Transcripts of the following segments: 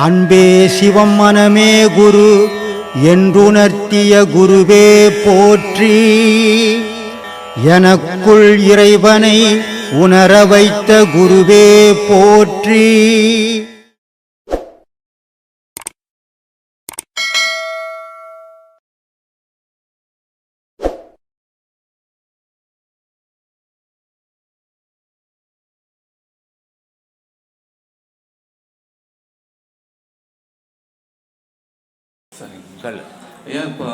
அன்பே சிவம் மனமே குரு என்றுணர்த்திய குருவே போற்றி. எனக்குள் இறைவனை உணர வைத்த குருவே போற்றி. சரி சொல்லு. ஏன் இப்போ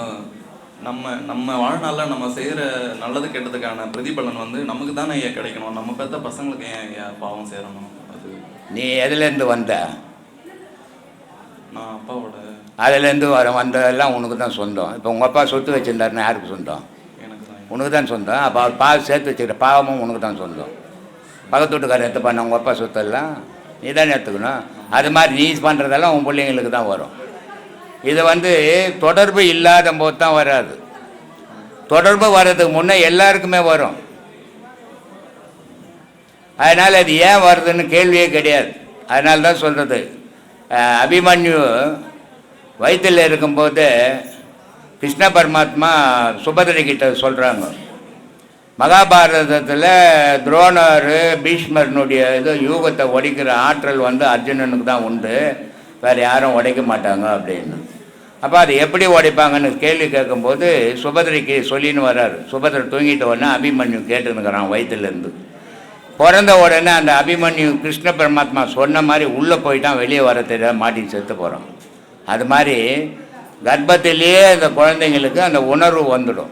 நம்ம வாழ்நாளில் நம்ம செய்கிற நல்லது கெட்டதுக்கான பிரதிபலன் நமக்கு தானே ஏன் கிடைக்கணும்? நம்ம பெற்ற பசங்களுக்கு ஏன் பாவம் சேரணும்? அது நீ எதுலேருந்து வந்த? நான் அப்பாவோட. அதுலேருந்து வந்ததெல்லாம் உனக்கு தான் சொந்தம். இப்போ உங்கள் அப்பா சொத்து வச்சுருந்தாருன்னா யாருக்கு சொந்தம்? எனக்கு தான். உனக்கு தான் சொந்தம். அப்போ அவர் பால் சேர்த்து வச்சுக்கிற பாவமும் உனக்கு தான் சொந்தம். பக்கத்து வீட்டுக்காரர் எடுத்து பண்ண உங்கள் அப்பா சொத்தெல்லாம் நீ தானே எடுத்துக்கணும். அது மாதிரி நீ பண்ணுறதெல்லாம் உன் பிள்ளைங்களுக்கு தான் வரும். இது தொடர்பு இல்லாத போது தான் வராது. தொடர்பு வர்றதுக்கு முன்னே எல்லாருக்குமே வரும். அதனால் அது ஏன் வருதுன்னு கேள்வியே கிடையாது. அதனால தான் சொல்கிறது, அபிமன்யு வயிற்றில் இருக்கும்போது கிருஷ்ண பரமாத்மா சுபதிரிக்கிட்ட சொல்கிறாங்க, மகாபாரதத்தில் துரோணர் பீஷ்மர்னுடைய யூகத்தை உடைக்கிற ஆற்றல் அர்ஜுனனுக்கு தான் உண்டு, வேறு யாரும் உடைக்க மாட்டாங்க அப்படின்னு. அப்போ அது எப்படி உடைப்பாங்கன்னு கேள்வி கேட்கும்போது சுபதிரைக்கு சொல்லின்னு வர்றாரு. சுபதிரை தூங்கிட்ட உடனே அபிமன்யு கேட்டுன்னுக்கிறான் வயிற்றுலேருந்து. பிறந்த உடனே அந்த அபிமன்யு கிருஷ்ண பரமாத்மா சொன்ன மாதிரி உள்ளே போயிட்டான், வெளியே வர தெரியாத மாட்டி செத்து போகிறான். அது மாதிரி கர்ப்பத்திலேயே அந்த குழந்தைங்களுக்கு அந்த உணர்வு வந்துடும்.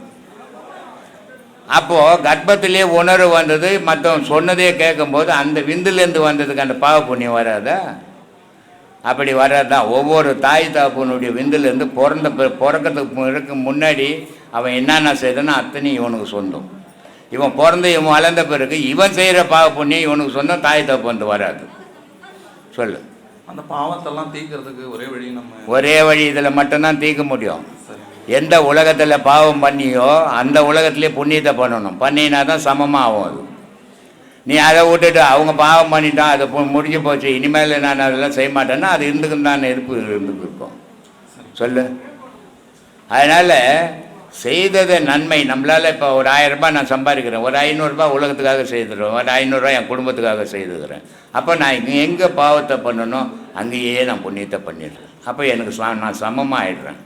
அப்போது கர்ப்பத்திலே உணர்வு வந்தது, மற்றவன் சொன்னதே கேட்கும்போது அந்த விந்துலேருந்து வந்ததுக்கு அந்த பாவ புண்ணியம் வராதா? அப்படி வர்றதுதான். ஒவ்வொரு தாய் தாப்புனுடைய விந்துலேருந்து பிறக்கிறதுக்கு முன்னாடி அவன் என்னென்ன செய்தானோ அத்தனை இவனுக்கு சொந்தம். இவன் இவன் வளர்ந்த பிறகு இவன் செய்கிற பாவ புண்ணியம் இவனுக்கு சொந்தம், தாய் தாப்பு வராது. சொல்லு. அந்த பாவத்தெல்லாம் தீர்க்கிறதுக்கு ஒரே வழி இதில் மட்டும்தான் தீர்க்க முடியும். எந்த உலகத்தில் பாவம் பண்ணியோ அந்த உலகத்திலே புண்ணியத்தை பண்ணணும். பண்ணினா தான் சமமாக ஆகும். அது நீ அதை விட்டுட்டு அவங்க பாவம் பண்ணிட்டான், அதை முடிஞ்சு போச்சு, இனிமேல் நான் அதெல்லாம் செய்ய மாட்டேன்னா அது இருந்துக்குன்னு தான் இருந்துக்கு இருக்கும். சொல்லு. அதனால் செய்தது நன்மை. நம்மளால் இப்போ ஒரு 1000 ரூபாய் நான் சம்பாதிக்கிறேன், ஒரு 500 ரூபாய் உலகத்துக்காக செய்துடுறேன், ஒரு 500 ரூபாய் என் குடும்பத்துக்காக செய்துக்கிறேன். அப்போ நான் எங்கே பாவத்தை பண்ணணும் அங்கேயே நான் புண்ணியத்தை பண்ணிடுறேன். அப்போ எனக்கு நான் சமமாக ஆயிடுறேன்.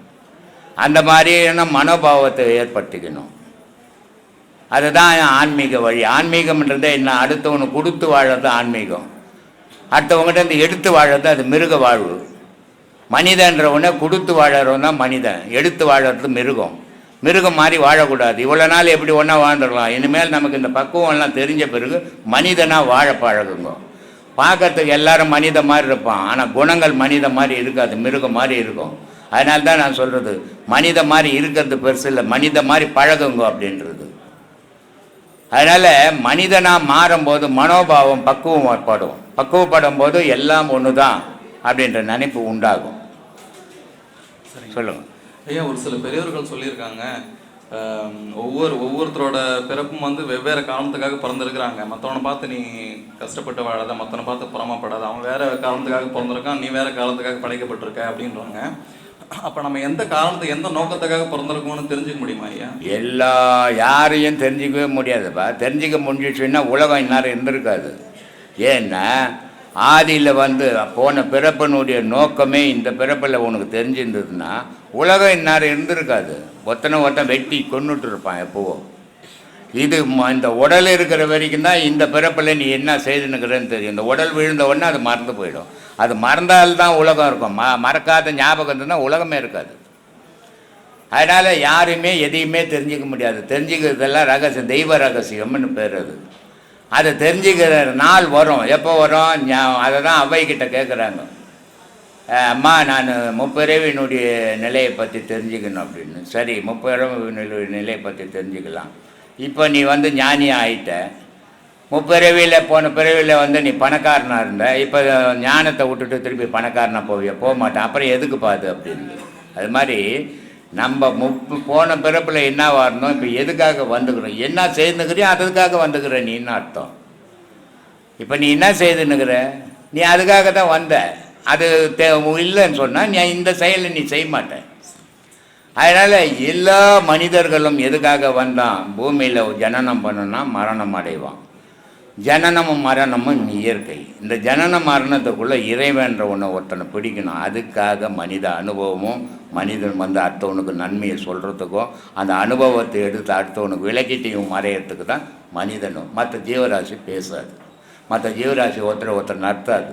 அந்த மாதிரியான மனோபாவத்தை ஏற்படுத்திக்கணும். அதுதான் ஆன்மீக வழி. ஆன்மீகம்ன்றதே என்ன? அடுத்தவனுக்கு கொடுத்து வாழறது ஆன்மீகம். அடுத்தவங்ககிட்ட எடுத்து வாழறது அது மிருக வாழ்வு. மனிதன்றவனை கொடுத்து வாழறவன் தான் மனிதன், எடுத்து வாழறது மிருகம். மிருகம் மாதிரி வாழக்கூடாது. இவ்வளோ நாள் எப்படி ஒன்றா வாழ்ந்துடலாம். இனிமேல் நமக்கு இந்த பக்குவம்லாம் தெரிஞ்ச பிறகு மனிதனாக வாழ பழகுங்க. பார்க்கறதுக்கு எல்லாரும் மனித மாதிரி இருப்பான், ஆனால் குணங்கள் மனித மாதிரி இருக்காது, மிருகம் மாதிரி இருக்கும். அதனால தான் நான் சொல்கிறது, மனித மாதிரி இருக்கிறது பெருசு இல்லை, மனித மாதிரி பழகுங்க அப்படின்றது. அதனால் மனிதனாக மாறும்போது மனோபாவம் பக்குவப்படும் போது எல்லாம் ஒன்று தான் அப்படின்ற நினைப்பு உண்டாகும். சொல்லுங்கள். ஐயா, ஒரு சில பெரியவர்கள் சொல்லியிருக்காங்க, ஒவ்வொருத்தரோட பிறப்பும் வெவ்வேறு காரணத்துக்காக பிறந்திருக்கிறாங்க. மற்றவனை பார்த்து நீ கஷ்டப்பட்டு வாழாத, மற்றவனை பார்த்து புறமாப்படாத, அவன் வேறு காரணத்துக்காக பிறந்திருக்கான், நீ வேறு காரணத்துக்காக படைக்கப்பட்டிருக்க அப்படின்றாங்க. அப்போ நம்ம எந்த காரணத்துக்கு எந்த நோக்கத்துக்காக பிறந்திருக்கோம்னு தெரிஞ்சுக்க முடியுமா ஐயா? யாரையும் தெரிஞ்சிக்கவே முடியாதுப்பா. தெரிஞ்சிக்க முடிஞ்சிச்சுன்னா உலகம் இந்நேரம் இருந்திருக்காது. ஏன்னா ஆதியில் போன பிறப்பினுடைய நோக்கமே இந்த பிறப்பில் உனக்கு தெரிஞ்சிருந்ததுன்னா உலகம் இந்நேரம் இருந்திருக்காது. ஒருத்தன் வெட்டி கொண்டுட்டு இருப்பான் எப்போவோ. இது இந்த உடல் இருக்கிற வரைக்கும் தான் இந்த பிறப்பில் நீ என்ன செய்துன்னுக்கிறேன்னு தெரியும். இந்த உடல் விழுந்த உடனே அது மறந்து போயிடும். அது மறந்தால்தான் உலகம் இருக்கும். மறக்காத ஞாபகம் இருந்ததுன்னா உலகமே இருக்காது. அதனால் யாருமே எதையுமே தெரிஞ்சிக்க முடியாது. தெரிஞ்சுக்கிறதெல்லாம் ரகசியம், தெய்வ ரகசியம்னு பேர். அதை தெரிஞ்சுக்கிற நாள் வரும். எப்போ வரும்? அதை தான் அவ்வைக்கிட்ட கேட்குறாங்க, அம்மா நான் முப்பிறவினுடைய நிலையை பற்றி தெரிஞ்சுக்கணும் அப்படின்னு. சரி, முப்பிறவினுடைய நிலையை பற்றி தெரிஞ்சுக்கலாம். இப்போ நீ ஞானியாக ஆகிட்ட. முப்பிறவியில் போன பிறவியில் நீ பணக்காரனாக இருந்த, இப்போ ஞானத்தை விட்டுட்டு திருப்பி பணக்காரனாக போக மாட்டேன், அப்புறம் எதுக்கு பாது அப்படின்னு. அது மாதிரி நம்ம போன பிறப்பில் என்ன வரணும், இப்போ எதுக்காக வந்துக்கிறோம், என்ன செய்துனுக்கிறியோ அதுக்காக வந்துக்கிற நீன்னு அர்த்தம். இப்போ நீ என்ன செய்துன்னுக்கிற, நீ அதுக்காக தான் வந்த. அது இல்லைன்னு சொன்னால் நீ இந்த செயலை நீ செய்ய மாட்டேன். அதனால் எல்லா மனிதர்களும் எதுக்காக வந்தான், பூமியில் ஜனனம் பண்ணுனா மரணம் அடைவான். ஜனனமும் மரணமும் இயற்கை. இந்த ஜனன மரணத்துக்குள்ளே இறைவன்ற ஒன்று ஒருத்தனை பிடிக்கணும். அதுக்காக மனித அனுபவமும் மனிதன் வந்து அடுத்தவனுக்கு நன்மையை சொல்கிறதுக்கும் அந்த அனுபவத்தை எடுத்து அடுத்தவனுக்கு விளக்கிட்டையும் மறையிறதுக்கு தான் மனிதனும். மற்ற ஜீவராசி பேசாது, மற்ற ஜீவராசி ஒருத்தர் நடத்தாது.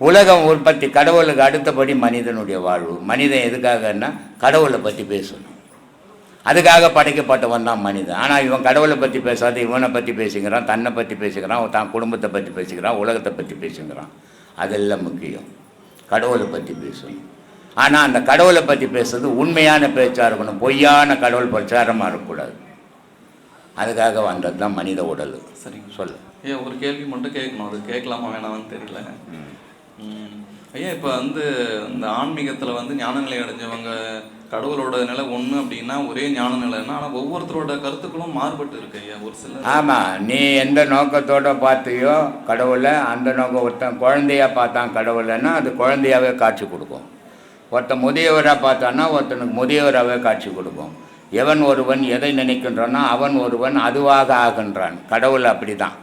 உலகம் உற்பத்தி கடவுளுக்கு அடுத்தபடி மனிதனுடைய வாழ்வு. மனிதன் எதுக்காகன்னா கடவுளை பற்றி பேசணும், அதுக்காக படைக்கப்பட்டவன் தான் மனிதன். ஆனால் இவன் கடவுளை பற்றி பேசாது, இவனை பற்றி பேசிக்கிறான், தன்னை பற்றி பேசிக்கிறான், தான் குடும்பத்தை பற்றி பேசிக்கிறான், உலகத்தை பற்றி பேசிக்கிறான். அதெல்லாம் முக்கியம், கடவுளை பற்றி பேசணும். ஆனால் அந்த கடவுளை பற்றி பேசுறது உண்மையான பேச்சாக இருக்கணும், பொய்யான கடவுள் பிரச்சாரமாக இருக்கக்கூடாது. அதுக்காக வந்தது தான் மனித உடல். சரிங்க, சொல்லு. ஐயா ஒரு கேள்வி மட்டும் கேட்கணும், அது கேட்கலாமா வேணாமான்னு தெரியல. ஐயா இப்போ வந்து இந்த ஆன்மீகத்தில் வந்து ஞான நிலை அடைஞ்சவங்க கடவுளோட நிலை ஒன்று அப்படின்னா ஒரே ஞான நிலைன்னா, ஆனால் ஒவ்வொருத்தரோட கருத்துக்களும் மாறுபட்டு இருக்கு ஐயா. ஒரு சில ஆமாம், நீ எந்த நோக்கத்தோடு பார்த்தியோ கடவுளை, அந்த நோக்கம். ஒருத்தன் குழந்தையாக பார்த்தான் கடவுளைன்னா அது குழந்தையாகவே காட்சி கொடுக்கும். ஒருத்தன் முதியவராக பார்த்தான்னா ஒருத்தனுக்கு முதியவராகவே காட்சி கொடுக்கும். எவன் ஒருவன் எதை நினைக்கின்றானோ அவன் ஒருவன் அதுவாக ஆகின்றான். கடவுள் அப்படி தான்.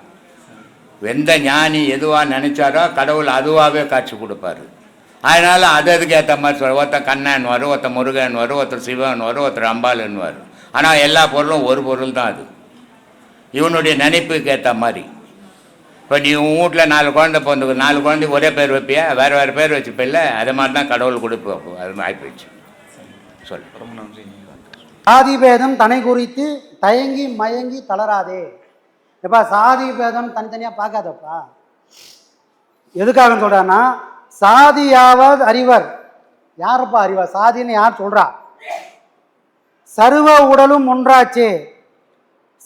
எந்த ஞானி எதுவாக நினைச்சாரோ கடவுள் அதுவாகவே காட்சி கொடுப்பாரு. அதனால் அதுக்கு ஏற்ற மாதிரி சொல்ல, ஒருத்தர் கண்ணன் வரும், ஒருத்தர் முருகன் வரும், ஒருத்தர் சிவன் வரும், ஒருத்தர் அம்பாளுன்னு வரும். ஆனால் எல்லா பொருளும் ஒரு பொருள் தான். அது இவனுடைய நினைப்புக்கு ஏற்ற மாதிரி. இப்போ நீ உன் வீட்டில் 4 குழந்தை பிறந்துக்கு 4 குழந்தைக்கு ஒரே பேர் வைப்பியா, வேறு வேறு பேர் வச்சுப்பில்ல, அது மாதிரி தான் கடவுள் கொடுப்போம். அது ஆகிப்போச்சு. சொல்லு. ரொம்ப நன்றி. சாதி பேதம் தன்னை குறித்து தயங்கி மயங்கி தளராதே. எப்பா சாதி பேதம் தனித்தனியாக பார்க்காதப்பா. எதுக்காக சொல்கிறான்னா, சாதியாவது அறிவர். யாரப்பா அறிவர்? சாதின்னு யார் சொல்கிறா? சர்வ உடலும் ஒன்றாச்சே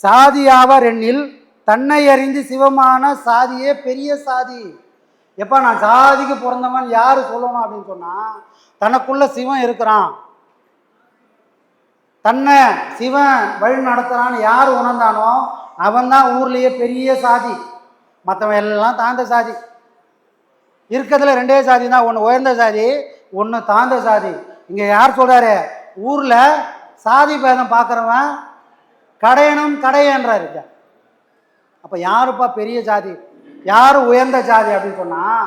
சாதியாவர் எண்ணில் தன்னை அறிந்து சிவமான சாதியே பெரிய சாதி. எப்பா நான் சாதிக்கு பிறந்தவன் யார் சொல்லணும் அப்படின்னு சொன்னால், தனக்குள்ள சிவன் இருக்கிறான், தன்னை சிவன் வழி நடத்துகிறான்னு யார் உணர்ந்தானோ அவன் தான் ஊர்லேயே பெரிய சாதி. மற்றவன் எல்லாம் தாழ்ந்த சாதி. இருக்கிறதுல 2 சாதி தான், ஒன்று உயர்ந்த சாதி, ஒன்று தாழ்ந்த சாதி. இங்கே யார் சொல்கிறாரு? ஊரில் சாதி பேதம் பார்க்குறவன் கடையனும் கடையன்றார். அப்போ யாருப்பா பெரிய சாதி, யார் உயர்ந்த சாதி அப்படின்னு சொன்னால்,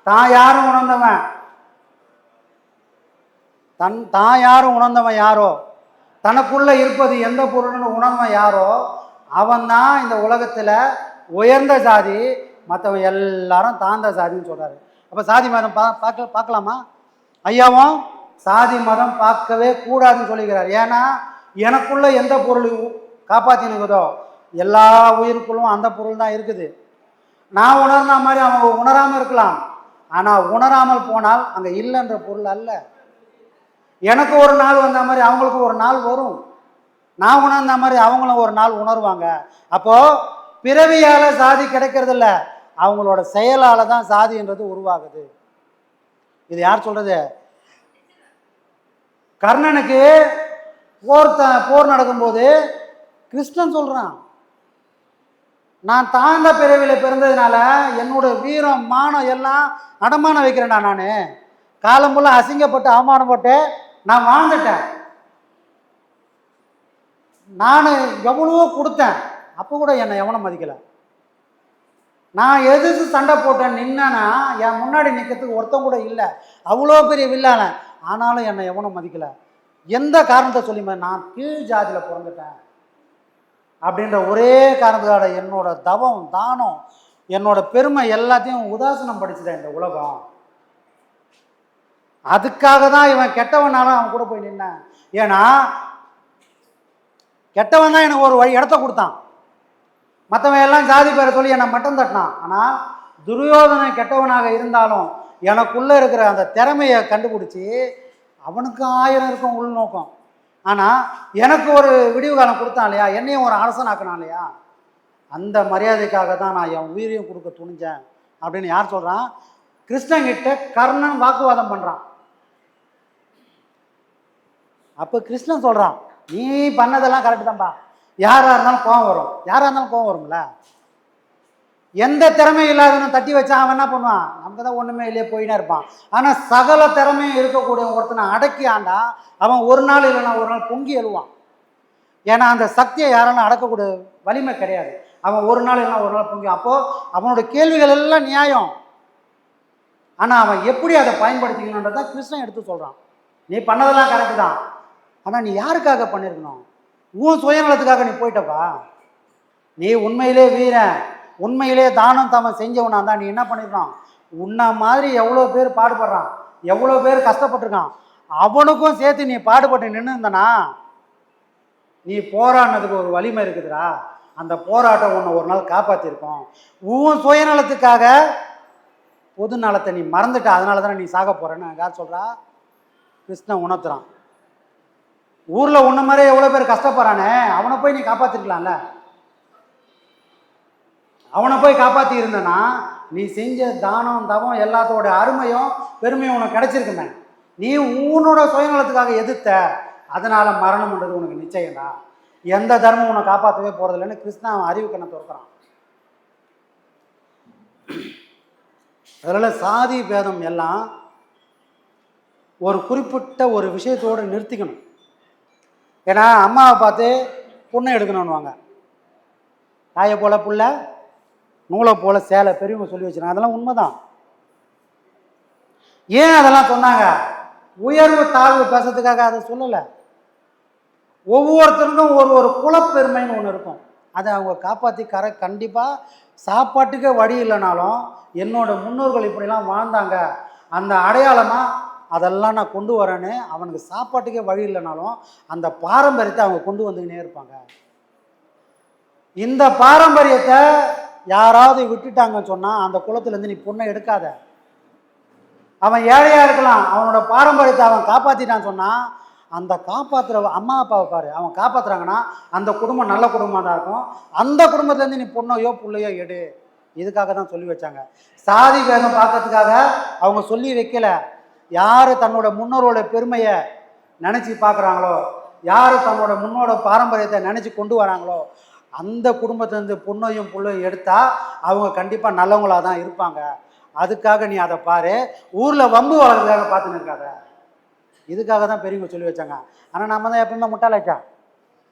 தான் யாரும் உணர்ந்தவன், தான் யாரும் உணர்ந்தவன் யாரோ, தனக்குள்ளே இருப்பது எந்த பொருள்னு உணர்ந்தவன் யாரோ அவன் தான் இந்த உலகத்தில் உயர்ந்த சாதி. மற்றவன் எல்லாரும் தாழ்ந்த சாதின்னு சொல்கிறாரு. அப்போ சாதி மதம் பார்க்கலாமா? ஐயாவும் சாதி மதம் பார்க்கவே கூடாதுன்னு சொல்லிக்கிறார். ஏன்னா எனக்குள்ள எந்த பொருள் காப்பாற்றினுக்குதோ எல்லா உயிருக்குள்ளும் அந்த பொருள் தான் இருக்குது. நான் உணர்ந்த மாதிரி அவங்க உணராமல் இருக்கலாம், ஆனால் உணராமல் போனால் அங்கே இல்லைன்ற பொருள் அல்ல. எனக்கு ஒரு நாள் வந்த மாதிரி அவங்களுக்கு ஒரு நாள் வரும், நான் உணர்ந்த மாதிரி அவங்களும் ஒரு நாள் உணர்வாங்க. அப்போது பிறவியால் சாதி கிடைக்கிறதில்ல, அவங்களோட செயலால் தான் சாதின்றது உருவாகுது. இது யார் சொல்கிறது? கர்ணனுக்கு போர் நடக்கும்போது கிருஷ்ணன் சொல்கிறான், நான் தாழ்ந்த பிறவியில் பிறந்ததுனால என்னோட வீரம் மானம் எல்லாம் அடமானம் வைக்கிறேன்டா. நான் காலம்புள்ள அசிங்கப்பட்டு அவமானப்பட்டு நான் வாழ்ந்துட்டேன். நான் எவ்வளவோ கொடுத்தேன், அப்போ கூட என்னை எவனும் மதிக்கலை. நான் எதிர்த்து சண்டை போட்டேன் நின்னா என் முன்னாடி நிற்கிறதுக்கு ஒருத்தன் கூட இல்லை, அவ்வளோ பெரிய வில்லான, ஆனாலும் என்னை எவனும் மதிக்கலை. எந்த காரணத்தை சொல்லிமா நான் கீழ் ஜாதியில் பிறந்துட்டேன் அப்படின்ற ஒரே காரணத்துக்காக என்னோட தவம் தானம் என்னோட பெருமை எல்லாத்தையும் உதாசனம் படிச்சுட்டேன் இந்த உலகம். அதுக்காக தான் இவன் கெட்டவனாலும் அவன் கூட போய் நின்னேன். ஏன்னா கெட்டவன் தான் எனக்கு ஒரு இடத்த கொடுத்தான், மற்றவன் எல்லாம் ஜாதி பேரை சொல்லி என்னை மட்டம் தட்டினான். ஆனால் துரியோதனன் கெட்டவனாக இருந்தாலும் எனக்குள்ளே இருக்கிற அந்த திறமையை கண்டுபிடிச்சி அவனுக்கு 1000 இருக்கும் உள்நோக்கம். ஆனால் எனக்கு ஒரு விடிவு காலம் கொடுத்தான் இல்லையா, என்னையும் ஒரு அரசனாக்கினான் இல்லையா, அந்த மரியாதைக்காக தான் நான் என் உயிரையும் கொடுக்க துணிஞ்சேன் அப்படின்னு யார் சொல்கிறான்? கிருஷ்ணங்கிட்ட கர்ணன் வாக்குவாதம் பண்ணுறான். அப்போ கிருஷ்ணன் சொல்கிறான், நீ பண்ணதெல்லாம் கரெக்டு தான்ப்பா, யாராக இருந்தாலும் கோவம் வரும், யாராக இருந்தாலும் கோவம் வரும்ல. எந்த திறமையும் இல்லாதவனை தட்டி வச்சா அவன் என்ன பண்ணுவான்? நமக்கு தான் ஒன்றுமே இல்லையே போயினே இருப்பான். ஆனால் சகல திறமையும் இருக்கக்கூடிய ஒருத்தனை அடக்கி ஆண்டா அவன் ஒரு நாள் இல்லைன்னா ஒரு நாள் பொங்கி எழுவான். ஏன்னா அந்த சக்தியை யாராலும் அடக்கக்கூடிய வலிமை கிடையாது. அவன் ஒரு நாள் இல்லைன்னா ஒரு நாள் பொங்கி. அப்போது அவனோட கேள்விகள் எல்லாம் நியாயம். ஆனால் அவன் எப்படி அதை பயன்படுத்திக்கணுன்றதான் கிருஷ்ணன் எடுத்து சொல்கிறான். நீ பண்ணதெல்லாம் கரெக்டு தான், ஆனால் நீ யாருக்காக பண்ணியிருக்கணும்? உன் சுயநலத்துக்காக நீ போயிட்டப்பா. நீ உண்மையிலே வீரன், உண்மையிலே தானம் தமன் செஞ்சவனா தான் நீ என்ன பண்ணிருக்கான்? உன்ன மாதிரி எவ்வளோ பேர் பாடுபடுறான், எவ்வளோ பேர் கஷ்டப்பட்டிருக்கான், அவனுக்கும் சேர்த்து நீ பாடுபட்டு நின்று இருந்தனா நீ போராடினதுக்கு ஒரு வலிமை இருக்குதுடா. அந்த போராட்டம் உன்னை ஒரு நாள் காப்பாற்றிருக்கோம். உன் சுயநலத்துக்காக பொது நலத்தை நீ மறந்துட்ட, அதனால தானே நீ சாக போறேன்னு யார் சொல்கிறா? கிருஷ்ணன் உணர்த்துறான். ஊரில் உன்ன மாதிரியே எவ்வளோ பேர் கஷ்டப்படுறானே, அவனை போய் நீ காப்பாற்றிருக்கலாம்ல. அவனை போய் காப்பாற்றி இருந்தனா நீ செஞ்ச தானம் தவம் எல்லாத்தோட அருமையும் பெருமையும் உனக்கு கிடைச்சிருக்குமே. நீ உன்னோட சுயநலத்துக்காக எதிர்த்த, அதனால் மரணம்ன்றது உனக்கு நிச்சயம்டா. எந்த தர்மம் உன்னை காப்பாற்றவே போகிறதில்லைன்னு கிருஷ்ணா அவன் அறிவு கண்ணை திறக்கிறான். அதனால் சாதி பேதம் எல்லாம் ஒரு குறிப்பிட்ட ஒரு விஷயத்தோடு நிறுத்திக்கணும். ஏன்னா அம்மாவை பார்த்து பொண்ணை எடுக்கணும்னுவாங்க. தாயை போல புள்ள, நூலை போல சேலை, பெரியவங்க சொல்லி வச்சுருக்காங்க. அதெல்லாம் உண்மைதான். ஏன் அதெல்லாம் சொன்னாங்க? உயர்வு தாழ்வு பேசுறதுக்காக அதை சொல்லலை. ஒவ்வொருத்தருக்கும் ஒரு ஒரு குலப்பெருமைன்னு ஒன்று இருக்கும். அதை அவங்க காப்பாற்றி கண்டிப்பாக சாப்பாட்டுக்கே வழி இல்லைனாலும் என்னோட முன்னோர்கள் இப்படிலாம் வாழ்ந்தாங்க, அந்த அடையாளமாக அதெல்லாம் நான் கொண்டு வரேன்னு அவனுக்கு சாப்பாட்டுக்கே வழி இல்லைனாலும் அந்த பாரம்பரியத்தை அவங்க கொண்டு வந்துக்கினே இருப்பாங்க. இந்த பாரம்பரியத்தை யாராவது விட்டுட்டாங்கன்னு சொன்னால் அந்த குலத்துலேருந்து நீ பொண்ணை எடுக்காத. அவன் ஏழையாக இருக்கலாம், அவனோட பாரம்பரியத்தை அவன் காப்பாற்றிட்டான்னு சொன்னால் அந்த காப்பாற்றுற அம்மா அப்பாவை பாரு, அவன் காப்பாற்றுறாங்கன்னா அந்த குடும்பம் நல்ல குடும்பமாக தான் இருக்கும். அந்த குடும்பத்துலேருந்து நீ பொண்ணையோ பிள்ளையோ எடு. இதுக்காக தான் சொல்லி வச்சாங்க. சாதி பேதம் பார்க்கறதுக்காக அவங்க சொல்லி வைக்கல. யார் தன்னோட முன்னோரோட பெருமையை நினச்சி பார்க்குறாங்களோ, யார் தன்னோட முன்னோட பாரம்பரியத்தை நினச்சி கொண்டு வராங்களோ, அந்த குடும்பத்துலேருந்து பொண்ணையும் பிள்ளையும் எடுத்தால் அவங்க கண்டிப்பாக நல்லவங்களாக தான் இருப்பாங்க. அதுக்காக நீ அதை பாரு. ஊரில் வம்பு வளர்றதுக்காக பார்த்துன்னு இருக்காத. இதுக்காக தான் பெரியவங்க சொல்லி வச்சாங்க. ஆனால் நம்ம தான் எப்பவுமே முட்டாளாச்சா,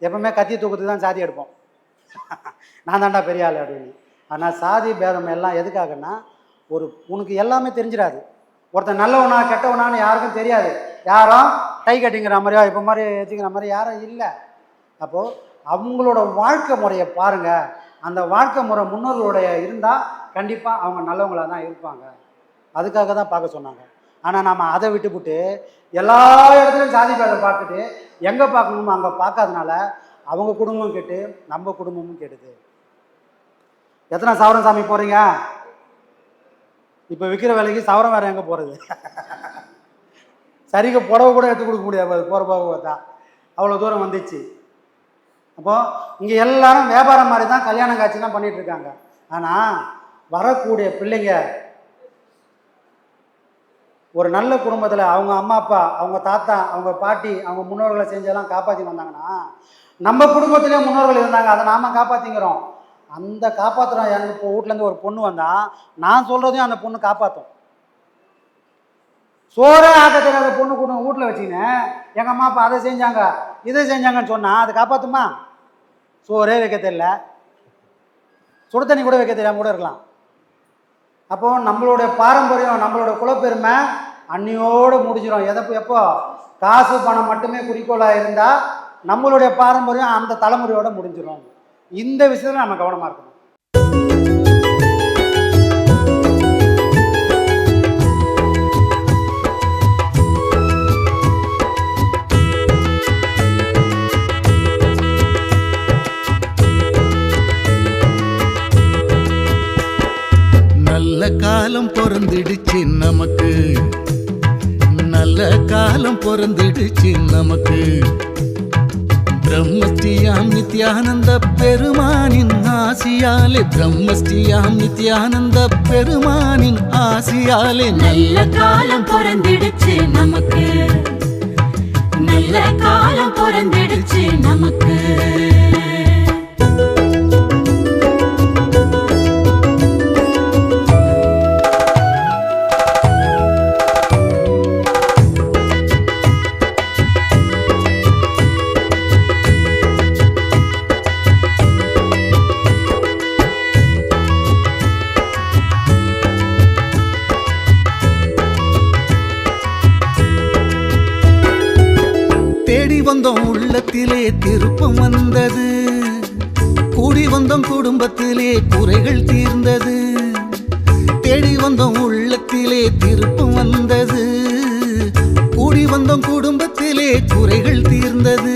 எப்பவுமே கத்தி தூக்கத்துக்கு தான் சாதி எடுப்போம். நான் தாண்டா பெரிய ஆள் அப்படின்னு. ஆனால் சாதி பேதம் எல்லாம் எதுக்காகன்னா, உனக்கு எல்லாமே தெரிஞ்சிடாது. ஒருத்தன் நல்லவனா கெட்டவனான்னு யாருக்கும் தெரியாது. யாரும் டை கட்டிங்கிற மாதிரியோ இப்போ மாதிரி வச்சுக்கிற மாதிரி யாரும் இல்லை. அப்போது அவங்களோட வாழ்க்கை முறையை பாருங்கள். அந்த வாழ்க்கை முறை முன்னோர்களுடைய இருந்தால் கண்டிப்பாக அவங்க நல்லவங்களாக தான் இருப்பாங்க. அதுக்காக தான் பார்க்க சொன்னாங்க. ஆனால் நம்ம அதை விட்டுவிட்டு எல்லா இடத்துலையும் சாதி பேதம் பார்த்துட்டு எங்கே பார்க்கணுமோ அங்கே பார்க்காதனால அவங்க குடும்பமும் கெட்டு நம்ம குடும்பமும் கெடுது. எத்தனை சவரம் சாமி போகிறீங்க? இப்போ விற்கிற வேலைக்கு சவரம் வேறு எங்கே போகிறது? சரிக்கு புடவை கூட எடுத்து கொடுக்க முடியாது. போகிற போக பார்த்தா அவ்வளோ தூரம் வந்துச்சு. அப்போது இங்கே எல்லாரும் வியாபாரம் மாதிரி தான் கல்யாணம் காட்சிலாம் பண்ணிகிட்டு இருக்காங்க. ஆனால் வரக்கூடிய பிள்ளைங்க ஒரு நல்ல குடும்பத்தில் அவங்க அம்மா அப்பா, அவங்க தாத்தா, அவங்க பாட்டி, அவங்க முன்னோர்களை செஞ்செல்லாம் காப்பாற்றி வந்தாங்கன்னா, நம்ம குடும்பத்திலே முன்னோர்கள் இருந்தாங்க, அதை நாம் காப்பாற்றிங்கிறோம். அந்த காப்பாற்றுறோம். எனக்கு இப்போ வீட்டிலேருந்து ஒரு பொண்ணு வந்தால் நான் சொல்கிறதையும் அந்த பொண்ணு காப்பாற்றும். சோறே ஆக்க தெரியாத பொண்ணு கூட வீட்டில் வச்சுக்கினேன் எங்கள் அம்மா அப்பா அதை செஞ்சாங்க இதை செஞ்சாங்கன்னு சொன்னால் அது காப்பாற்றுமா? சோறே வைக்க தெரியல, சுடு தண்ணி கூட வைக்க தெரியாமல் கூட இருக்கலாம். அப்போது நம்மளுடைய பாரம்பரியம், நம்மளோட குலப்பெருமை அன்னியோடு முடிஞ்சிடும். எப்போ காசு பணம் மட்டுமே குறிக்கோளாக இருந்தால் நம்மளுடைய பாரம்பரியம் அந்த தலைமுறையோடு முடிஞ்சிடும். இந்த விஷயத்தில் நம்ம கவனமாக இருக்கணும். நல்ல காலம் பிறந்துடுச்சு நமக்கு, நல்ல காலம் பிறந்துடுச்சு நமக்கு. பிரம்மஸ்ரீயாம் நித்யானந்த பெருமானின் ஆசியாலே, பிரம்மஸ்ரீயாம் நித்யானந்த பெருமானின் ஆசியாலே நல்ல காலம் பிறந்துடுச்சு நமக்கு, நல்ல காலம் பிறந்துடுச்சு நமக்கு. வந்தோம் உள்ளத்திலே திருப்பம் வந்தது, கூடி வந்தோம் குடும்பத்திலே குறைகள் தீர்ந்தது. தேடி வந்தோம் உள்ளத்திலே திருப்பம் வந்தது, கூடி வந்தோம் குடும்பத்திலே குறைகள் தீர்ந்தது.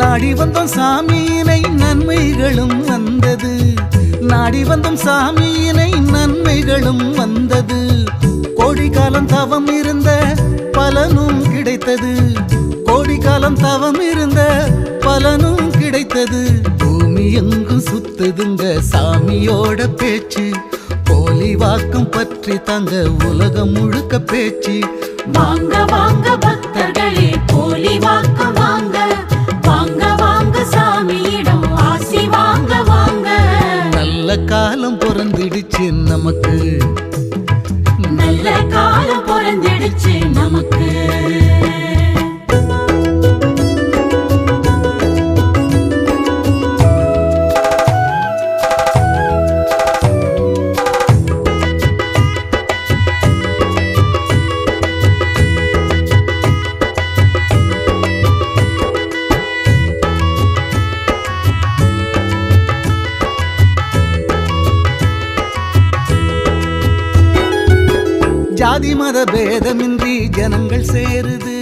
நாடி வந்தோம் சாமியினை நன்மைகளும் வந்தது, நாடி வந்தோம் சாமியினை நன்மைகளும் வந்தது. கோடி காலம் தவம் இருந்த பலனும் கிடைத்தது, கோடி காலம் தவம் இருந்த பலனும் கிடைத்தது. பூமி எங்கும் சுத்துதுங்க சாமியோட பேச்சு, போலி வாக்கம் பற்றி தங்க உலகம் முழுக்க பேச்சு. வாங்க வாங்க பக்தர்களே போலி வாக்க வாங்க, வாங்க வாங்க சாமியிடம் ஆசி வாங்க வாங்க. நல்ல காலம் பிறந்திடுச்சு நமக்கு, நல்ல காலம் பிறந்திடுச்சு நமக்கு. ஜாதி மத பேதமின்றி ஜனங்கள் சேருது,